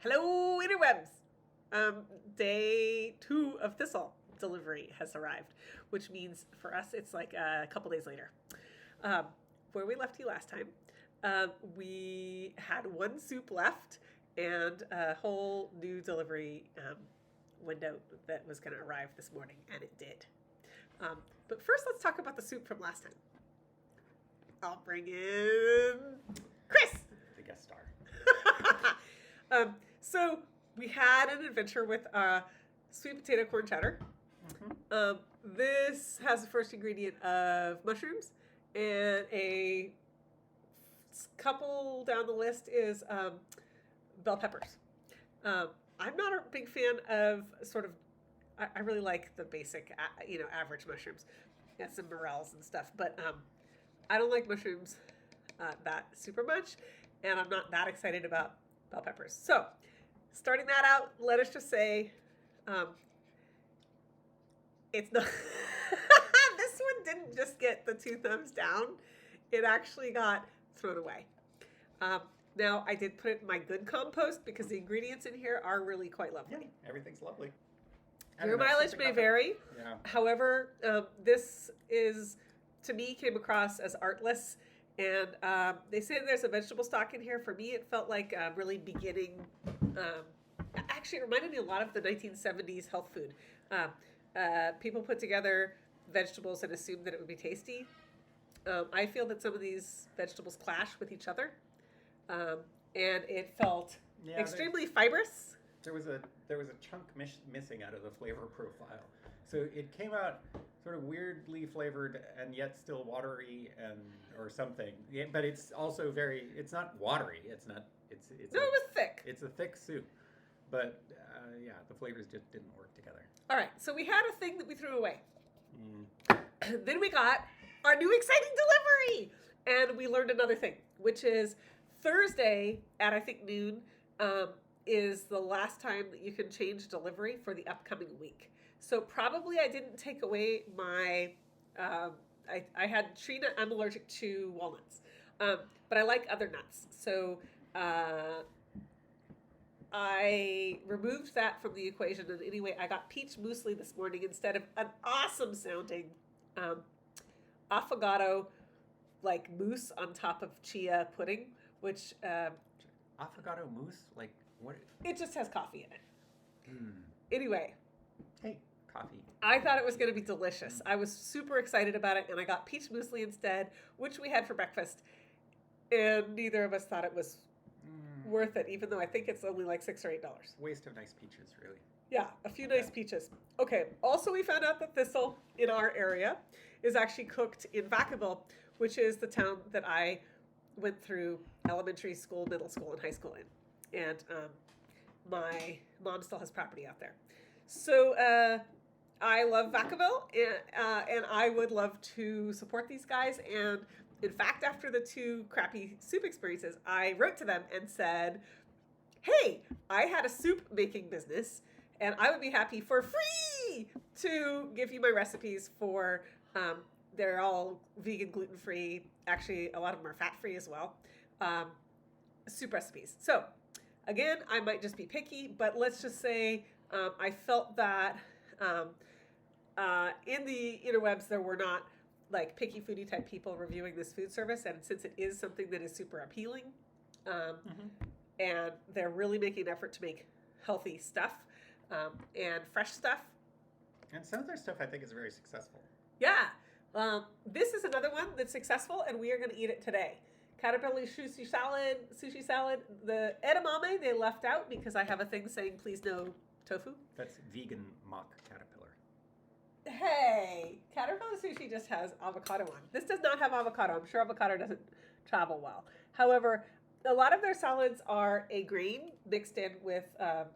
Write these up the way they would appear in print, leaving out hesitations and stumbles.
Hello, interwebs! Day 2 of Thistle delivery has arrived, which means for us it's like a couple days later. Where we left you last time, we had one soup left and a whole new delivery window that was going to arrive this morning, and it did. But first, let's talk about the soup from last time. I'll bring in Chris, the guest star. So we had an adventure with sweet potato corn chowder. Mm-hmm. This has the first ingredient of mushrooms, and a couple down the list is bell peppers. I'm not a big fan of I really like the basic, average mushrooms and some morels and stuff, but I don't like mushrooms that super much, and I'm not that excited about bell peppers. So, starting that out, let us just say, it's not. This one didn't just get the 2 thumbs down; it actually got thrown away. Now, I did put it in my good compost because the ingredients in here are really quite lovely. Yeah, everything's lovely. Your mileage may vary. Yeah. However, this is, to me, came across as artless. And they say there's a vegetable stock in here. For me, it felt like really beginning. Actually, it reminded me a lot of the 1970s health food. People put together vegetables and assumed that it would be tasty. I feel that some of these vegetables clash with each other. And it felt extremely fibrous. There was a chunk missing out of the flavor profile. So it came out sort of weirdly flavored and yet still watery or something. Yeah, but it's also it's not watery. It's not. It was thick. It's a thick soup, but the flavors just didn't work together. All right, so we had a thing that we threw away. Then we got our new exciting delivery, and we learned another thing, which is Thursday at I think noon is the last time that you can change delivery for the upcoming week. So probably I didn't take away my, I had tree nut, I'm allergic to walnuts, but I like other nuts. So I removed that from the equation. And anyway, I got peach muesli this morning instead of an awesome sounding affogato like mousse on top of chia pudding, which... affogato mousse? Like what? It just has coffee in it. Anyway. Hey. Coffee. I thought it was going to be delicious. I was super excited about it, and I got peach muesli instead, which we had for breakfast, and neither of us thought it was worth it, even though I think it's only like $6 or $8. Waste of nice peaches, really. Yeah, a few nice peaches. Okay, also we found out that Thistle in our area is actually cooked in Vacaville, which is the town that I went through elementary school, middle school, and high school in. And my mom still has property out there. So, I love Vacaville, and I would love to support these guys. And in fact, after the 2 crappy soup experiences, I wrote to them and said, hey, I had a soup making business, and I would be happy for free to give you my recipes for, they're all vegan, gluten-free. Actually, a lot of them are fat-free as well. Soup recipes. So, again, I might just be picky, but let's just say I felt that... in the interwebs, there were not like picky foodie type people reviewing this food service, and since it is something that is super appealing, and they're really making an effort to make healthy stuff and fresh stuff, and some of their stuff I think is very successful. Yeah, this is another one that's successful, and we are going to eat it today. Caterpillar sushi salad. The edamame they left out because I have a thing saying please no tofu. That's vegan mock caterpillar. Hey, Caterpillar sushi just has avocado on. This does not have avocado. I'm sure avocado doesn't travel well. However, a lot of their salads are a grain mixed in with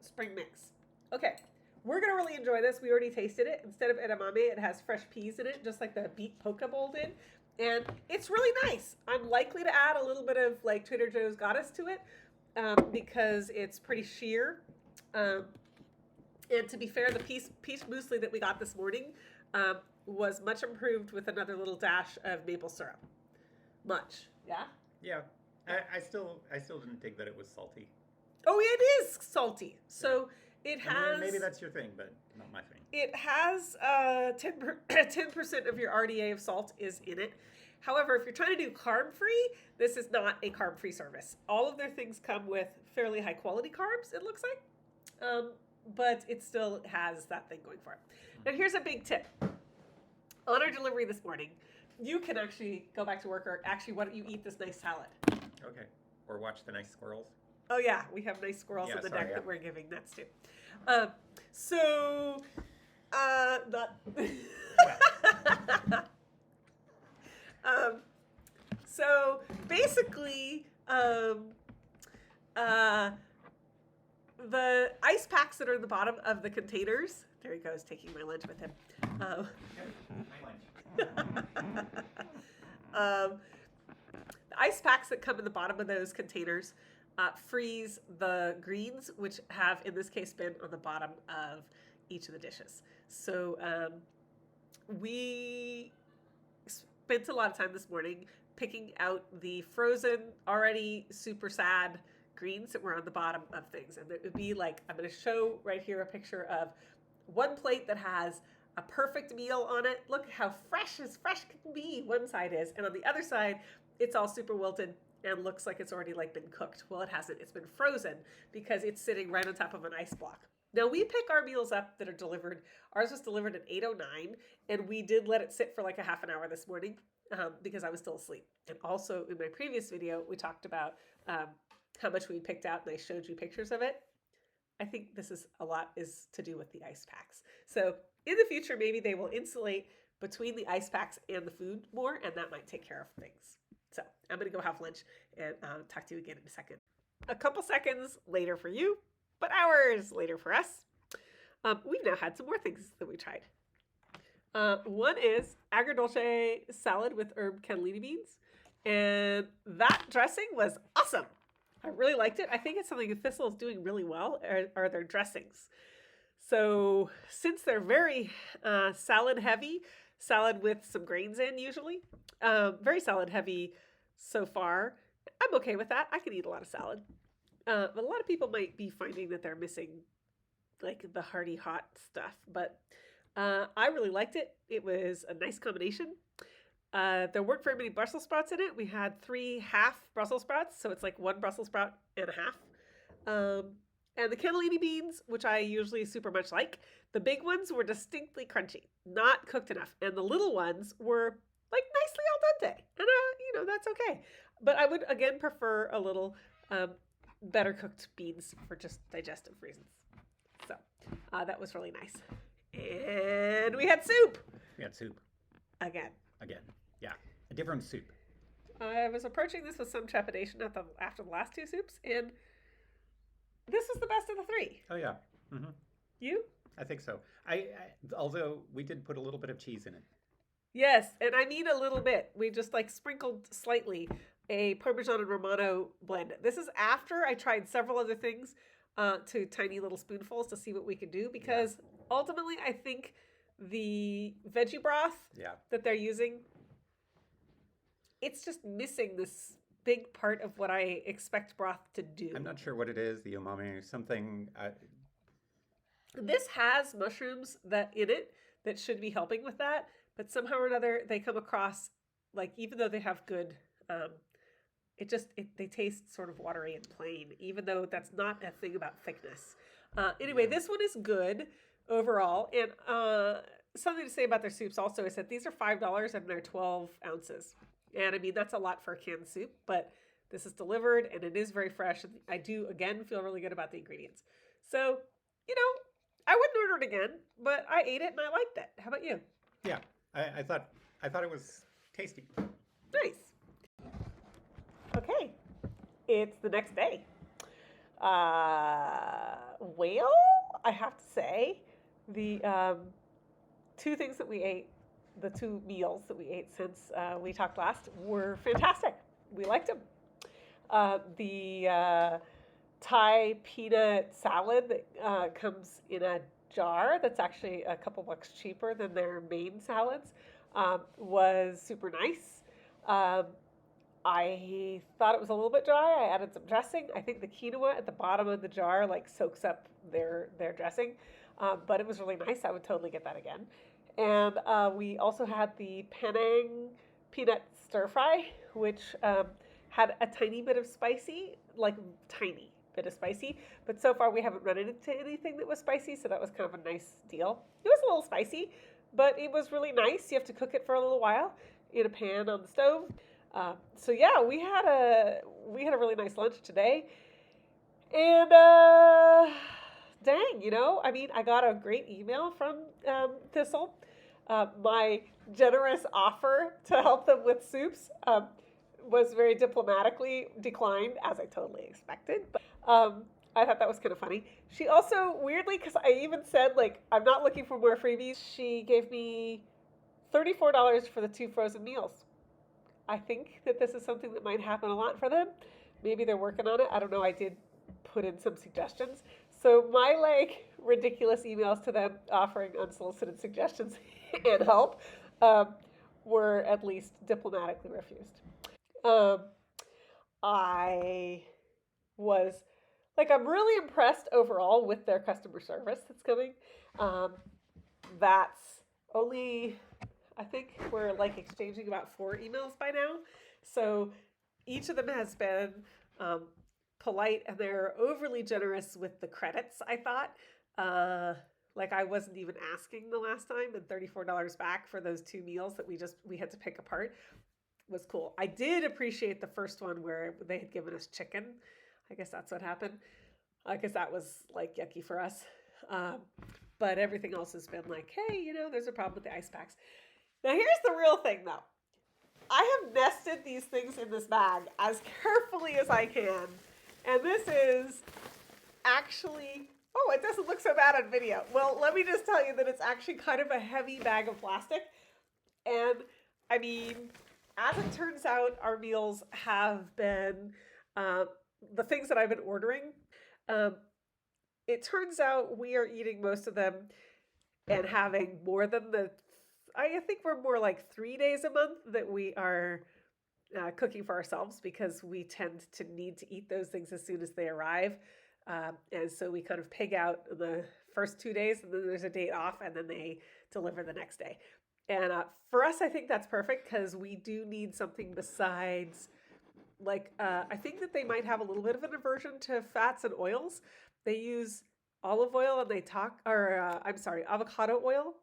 spring mix. Okay, we're going to really enjoy this. We already tasted it. Instead of edamame, it has fresh peas in it, just like the beet poke bowl did. And it's really nice. I'm likely to add a little bit of like Trader Joe's Goddess to it because it's pretty sheer. And to be fair, the peach muesli that we got this morning was much improved with another little dash of maple syrup. Much, yeah? Yeah. I still didn't dig that it was salty. Oh, it is salty. So it I mean, has. maybe that's your thing, but not my thing. It has 10% of your RDA of salt is in it. However, if you're trying to do carb-free, this is not a carb-free service. All of their things come with fairly high-quality carbs, it looks like. But it still has that thing going for it. Now, here's a big tip. On our delivery this morning, you can actually go back to work, or actually, why don't you eat this nice salad? Okay. Or watch the nice squirrels. Oh, yeah, we have nice squirrels on the deck that we're giving nuts to. Not... So basically, the ice packs that are in the bottom of the containers. There he goes, taking my lunch with him. My lunch. The ice packs that come in the bottom of those containers freeze the greens, which have, in this case, been on the bottom of each of the dishes. So we spent a lot of time this morning picking out the frozen, already super sad greens that were on the bottom of things. And it would be like, I'm going to show right here a picture of one plate that has a perfect meal on it. Look how fresh as fresh can be, one side is. And on the other side, it's all super wilted and looks like it's already like been cooked. Well, it hasn't. It's been frozen because it's sitting right on top of an ice block. Now, we pick our meals up that are delivered. Ours was delivered at 8:09, and we did let it sit for like a half an hour this morning because I was still asleep. And also, in my previous video, we talked about how much we picked out, and I showed you pictures of it. I think this is a lot is to do with the ice packs. So in the future, maybe they will insulate between the ice packs and the food more, and that might take care of things. So I'm going to go have lunch and talk to you again in a second. A couple seconds later for you, but hours later for us. We've now had some more things that we tried. One is Agrodolce Salad with herb cannellini beans. And that dressing was awesome. I really liked it. I think it's something that Thistle is doing really well, are their dressings. So since they're very salad heavy, salad with some grains in usually, very salad heavy so far, I'm okay with that. I can eat a lot of salad. But a lot of people might be finding that they're missing like the hearty hot stuff. But I really liked it. It was a nice combination. There weren't very many Brussels sprouts in it. We had 3 half Brussels sprouts, so it's like 1 Brussels sprout and a half. And the cannellini beans, which I usually super much like, the big ones were distinctly crunchy, not cooked enough. And the little ones were like nicely al dente. And, that's okay. But I would, again, prefer a little better cooked beans for just digestive reasons. So that was really nice. And we had soup. We had soup. Again. Yeah. A different soup. I was approaching this with some trepidation after the last 2 soups, and this was the best of the 3. Oh, yeah. Mm-hmm. You? I think so. I although we did put a little bit of cheese in it. Yes, and I mean a little bit. We just like sprinkled slightly a Parmesan and Romano blend. This is after I tried several other things to tiny little spoonfuls to see what we could do, because ultimately I think the veggie broth that they're using, it's just missing this big part of what I expect broth to do. I'm not sure what it is, the umami, something. This has mushrooms in it that should be helping with that, but somehow or another they come across, like, even though they have good, they taste sort of watery and plain, even though that's not a thing about thickness. Anyway, this one is good overall. And something to say about their soups also is that these are $5 and they're 12 ounces. And I mean, that's a lot for a canned soup, but this is delivered and it is very fresh. And I do, again, feel really good about the ingredients. So, I wouldn't order it again, but I ate it and I liked it. How about you? Yeah, I thought it was tasty. Nice. Okay, it's the next day. Well, I have to say, the 2 things that we ate, the 2 meals that we ate since we talked last, were fantastic. We liked them. The Thai peanut salad that comes in a jar that's actually a couple bucks cheaper than their main salads was super nice. I thought it was a little bit dry. I added some dressing. I think the quinoa at the bottom of the jar like soaks up their dressing, but it was really nice. I would totally get that again. And we also had the Panang peanut stir fry, which had a tiny bit of spicy, like tiny bit of spicy. But so far we haven't run into anything that was spicy, so that was kind of a nice deal. It was a little spicy, but it was really nice. You have to cook it for a little while in a pan on the stove. So yeah, we had a really nice lunch today, and dang, I mean, I got a great email from Thistle. My generous offer to help them with soups was very diplomatically declined, as I totally expected. But I thought that was kind of funny. She also, weirdly, because I even said, like, I'm not looking for more freebies, she gave me $34 for the 2 frozen meals. I think that this is something that might happen a lot for them. Maybe they're working on it. I don't know. I did put in some suggestions. So my ridiculous emails to them offering unsolicited suggestions and help were at least diplomatically refused. I was I'm really impressed overall with their customer service that's coming. That's only, I think we're exchanging about 4 emails by now. So each of them has been polite, and they're overly generous with the credits, I thought. I wasn't even asking the last time, and $34 back for those 2 meals that we had to pick apart was cool. I did appreciate the first one where they had given us chicken. I guess that's what happened. Because that was yucky for us. But everything else has been hey, there's a problem with the ice packs. Now here's the real thing though. I have nested these things in this bag as carefully as I can. And this is actually, oh, it doesn't look so bad on video. Well, let me just tell you that it's actually kind of a heavy bag of plastic. And I mean, as it turns out, our meals have been the things that I've been ordering. It turns out we are eating most of them and having more than I think we're more 3 days a month that we are cooking for ourselves, because we tend to need to eat those things as soon as they arrive. And so we kind of pig out the first 2 days, and then there's a date off, and then they deliver the next day. And for us, I think that's perfect, because we do need something besides, I think that they might have a little bit of an aversion to fats and oils. They use olive oil, and avocado oil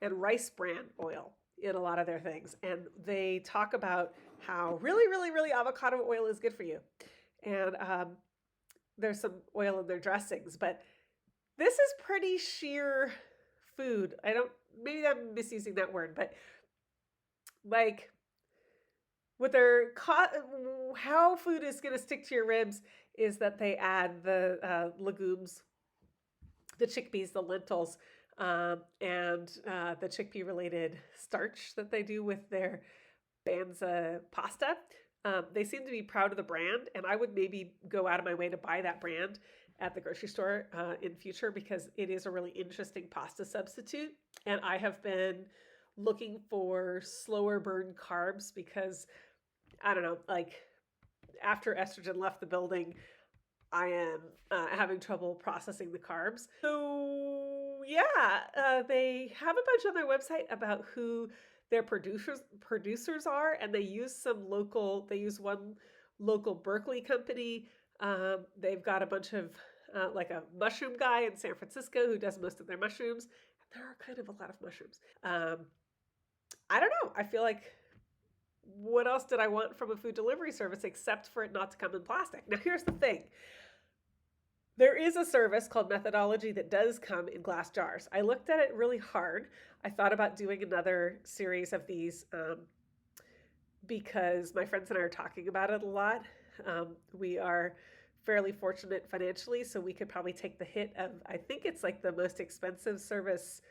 and rice bran oil in a lot of their things. And they talk about how really, really, really avocado oil is good for you. And there's some oil in their dressings, but this is pretty sheer food. Maybe I'm misusing that word, but with how food is going to stick to your ribs is that they add the legumes, the chickpeas, the lentils, and the chickpea related starch that they do with their banza pasta. They seem to be proud of the brand, and I would maybe go out of my way to buy that brand at the grocery store in future, because it is a really interesting pasta substitute. And I have been looking for slower burn carbs, because I don't know, after estrogen left the building, I am having trouble processing the carbs. So yeah, they have a bunch on their website about who their producers are, and they use one local Berkeley company. They've got a bunch of a mushroom guy in San Francisco who does most of their mushrooms. There are kind of a lot of mushrooms. I don't know. I feel what else did I want from a food delivery service except for it not to come in plastic? Now, here's the thing. There is a service called Methodology that does come in glass jars. I looked at it really hard. I thought about doing another series of these because my friends and I are talking about it a lot. We are fairly fortunate financially, so we could probably take the hit of, I think it's the most expensive service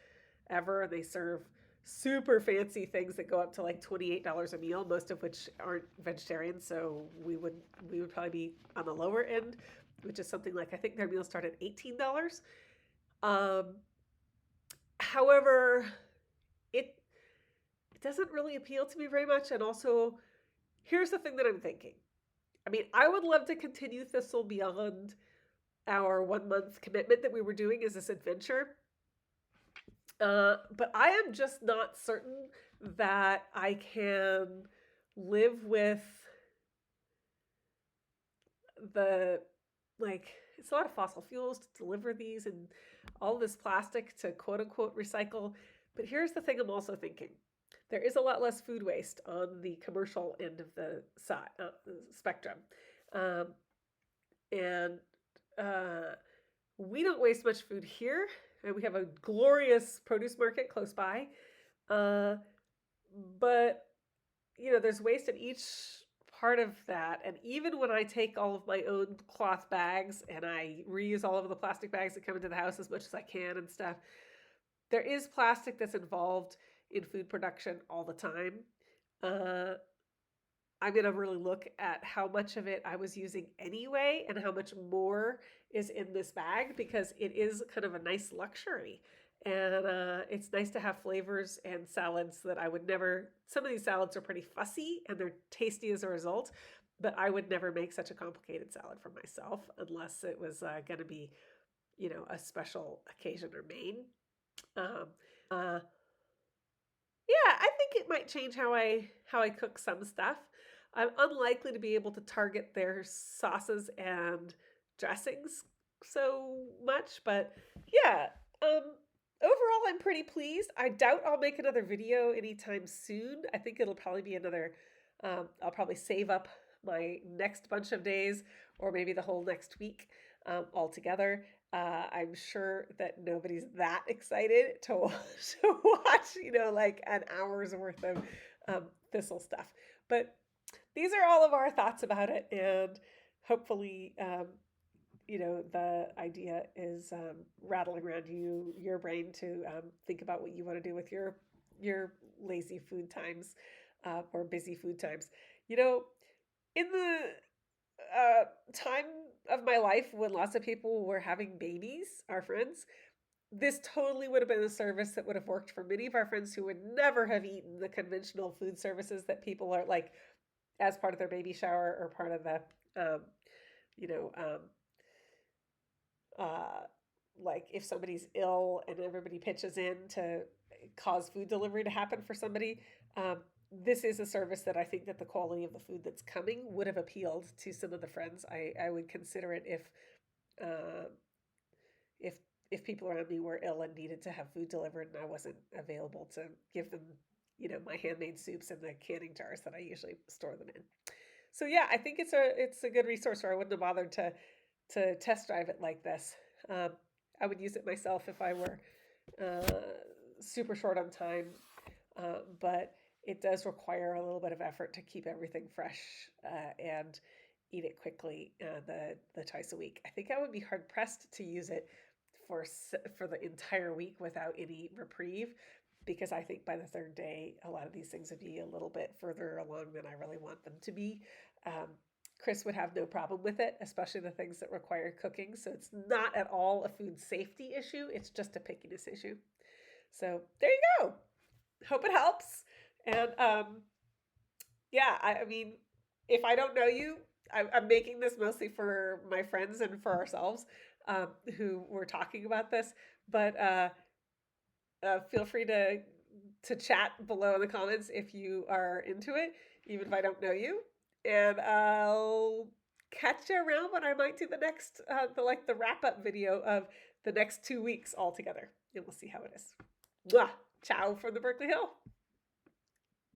ever. They serve super fancy things that go up to $28 a meal, most of which aren't vegetarian. So we would probably be on the lower end, which is something I think their meals start at $18. However, it doesn't really appeal to me very much. And also, here's the thing that I'm thinking. I mean, I would love to continue Thistle beyond our 1 month commitment that we were doing as this adventure. But I am just not certain that I can live with the, like, it's a lot of fossil fuels to deliver these and all this plastic to quote unquote recycle. But here's the thing I'm also thinking. There is a lot less food waste on the commercial end of the spectrum. And we don't waste much food here. And we have a glorious produce market close by. But, you know, there's waste in each part of that. And even when I take all of my own cloth bags and I reuse all of the plastic bags that come into the house as much as I can and stuff, there is plastic that's involved in food production all the time. I'm going to really look at how much of it I was using anyway and how much more is in this bag, because it is kind of a nice luxury. And it's nice to have flavors and salads that I would never, some of these salads are pretty fussy and they're tasty as a result, but I would never make such a complicated salad for myself unless it was going to be, you know, a special occasion or main. Yeah, I think it might change how I cook some stuff. I'm unlikely to be able to target their sauces and dressings so much, but yeah. Overall, I'm pretty pleased. I doubt I'll make another video anytime soon. I think it'll probably be another. I'll probably save up my next bunch of days, or maybe the whole next week altogether. I'm sure that nobody's that excited to watch, you know, like an hour's worth of Thistle stuff. But these are all of our thoughts about it, and hopefully, you know, the idea is rattling around your brain to think about what you want to do with your lazy food times or busy food times. You know, in the time of my life when lots of people were having babies, our friends, this totally would have been a service that would have worked for many of our friends who would never have eaten the conventional food services that people are like as part of their baby shower or part of the, like if somebody's ill and everybody pitches in to cause food delivery to happen for somebody. This is a service that I think that the quality of the food that's coming would have appealed to some of the friends. I would consider it if people around me were ill and needed to have food delivered and I wasn't available to give them, you know, my handmade soups in the canning jars that I usually store them in. So yeah, I think it's a good resource, or I wouldn't have bothered to test drive it like this. I would use it myself if I were super short on time, but it does require a little bit of effort to keep everything fresh and eat it quickly the twice a week. I think I would be hard pressed to use it for the entire week without any reprieve, because I think by the third day, a lot of these things would be a little bit further along than I really want them to be. Chris would have no problem with it, especially the things that require cooking. So it's not at all a food safety issue. It's just a pickiness issue. So there you go. Hope it helps. And yeah, I mean, if I don't know you, I'm making this mostly for my friends and for ourselves who were talking about this. But feel free to chat below in the comments if you are into it, even if I don't know you. And I'll catch you around when I might do the next, the wrap up video of the next 2 weeks all together. And we'll see how it is. Mwah! Ciao from the Berkeley Hill.